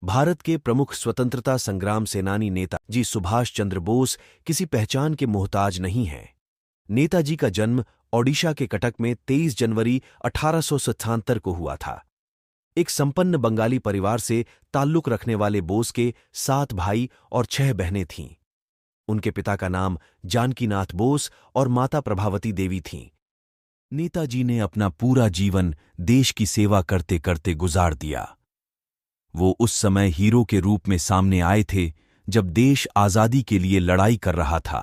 भारत के प्रमुख स्वतंत्रता संग्राम सेनानी नेताजी सुभाष चंद्र बोस किसी पहचान के मोहताज नहीं हैं। नेताजी का जन्म ओडिशा के कटक में 23 जनवरी 1877 को हुआ था। एक संपन्न बंगाली परिवार से ताल्लुक रखने वाले बोस के 7 भाई और 6 बहनें थीं। उनके पिता का नाम जानकीनाथ बोस और माता प्रभावती देवी थीं। नेताजी ने अपना पूरा जीवन देश की सेवा करते करते गुजार दिया। वो उस समय हीरो के रूप में सामने आए थे जब देश आजादी के लिए लड़ाई कर रहा था।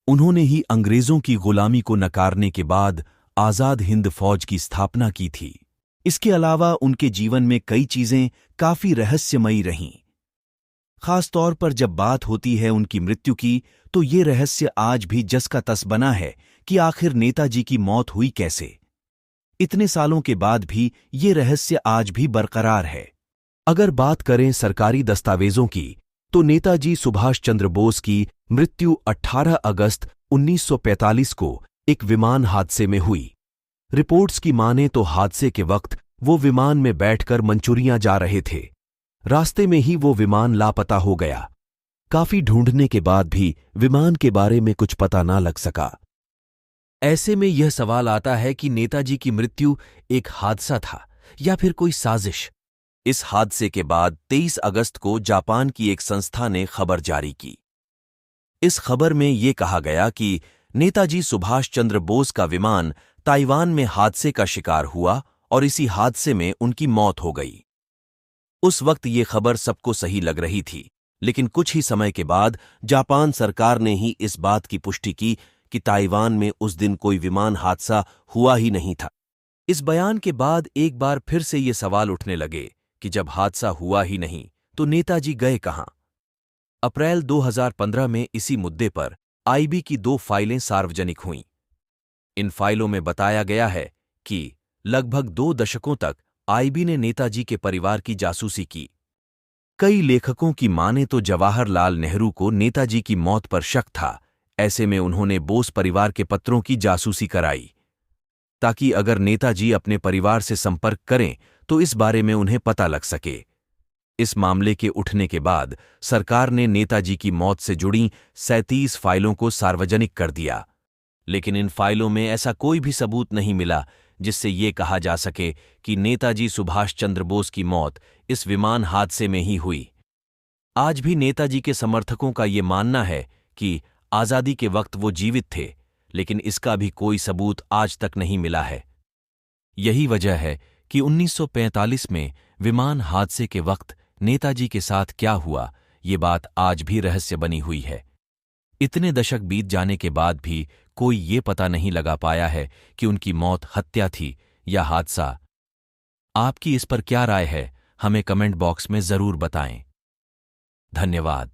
उन्होंने ही अंग्रेजों की गुलामी को नकारने के बाद आजाद हिंद फौज की स्थापना की थी। इसके अलावा उनके जीवन में कई चीजें काफी रहस्यमयी रहीं। खास तौर पर जब बात होती है उनकी मृत्यु की, तो ये रहस्य आज भी जस का तस बना है कि आखिर नेताजी की मौत हुई कैसे। इतने सालों के बाद भी ये रहस्य आज भी बरकरार है। अगर बात करें सरकारी दस्तावेजों की, तो नेताजी सुभाष चंद्र बोस की मृत्यु 18 अगस्त 1945 को एक विमान हादसे में हुई। रिपोर्ट्स की माने तो हादसे के वक्त वो विमान में बैठकर मंचूरियां जा रहे थे। रास्ते में ही वो विमान लापता हो गया। काफी ढूंढने के बाद भी विमान के बारे में कुछ पता ना लग सका। ऐसे में यह सवाल आता है कि नेताजी की मृत्यु एक हादसा था या फिर कोई साजिश। इस हादसे के बाद 23 अगस्त को जापान की एक संस्था ने खबर जारी की। इस खबर में ये कहा गया कि नेताजी सुभाष चंद्र बोस का विमान ताइवान में हादसे का शिकार हुआ और इसी हादसे में उनकी मौत हो गई। उस वक्त ये खबर सबको सही लग रही थी, लेकिन कुछ ही समय के बाद जापान सरकार ने ही इस बात की पुष्टि की कि ताइवान में उस दिन कोई विमान हादसा हुआ ही नहीं था। इस बयान के बाद एक बार फिर से ये सवाल उठने लगे कि जब हादसा हुआ ही नहीं तो नेताजी गए कहां। अप्रैल 2015 में इसी मुद्दे पर आईबी की 2 फाइलें सार्वजनिक हुईं। इन फाइलों में बताया गया है कि लगभग 2 दशकों तक आईबी ने नेताजी के परिवार की जासूसी की। कई लेखकों की माने तो जवाहरलाल नेहरू को नेताजी की मौत पर शक था। ऐसे में उन्होंने बोस परिवार के पत्रों की जासूसी कराई, ताकि अगर नेताजी अपने परिवार से संपर्क करें तो इस बारे में उन्हें पता लग सके। इस मामले के उठने के बाद सरकार ने नेताजी की मौत से जुड़ी 37 फाइलों को सार्वजनिक कर दिया, लेकिन इन फाइलों में ऐसा कोई भी सबूत नहीं मिला जिससे ये कहा जा सके कि नेताजी सुभाष चंद्र बोस की मौत इस विमान हादसे में ही हुई। आज भी नेताजी के समर्थकों का ये मानना है कि आजादी के वक्त वो जीवित थे, लेकिन इसका भी कोई सबूत आज तक नहीं मिला है। यही वजह है कि 1945 में विमान हादसे के वक्त नेताजी के साथ क्या हुआ, ये बात आज भी रहस्य बनी हुई है। इतने दशक बीत जाने के बाद भी कोई ये पता नहीं लगा पाया है कि उनकी मौत हत्या थी या हादसा। आपकी इस पर क्या राय है, हमें कमेंट बॉक्स में जरूर बताएं। धन्यवाद।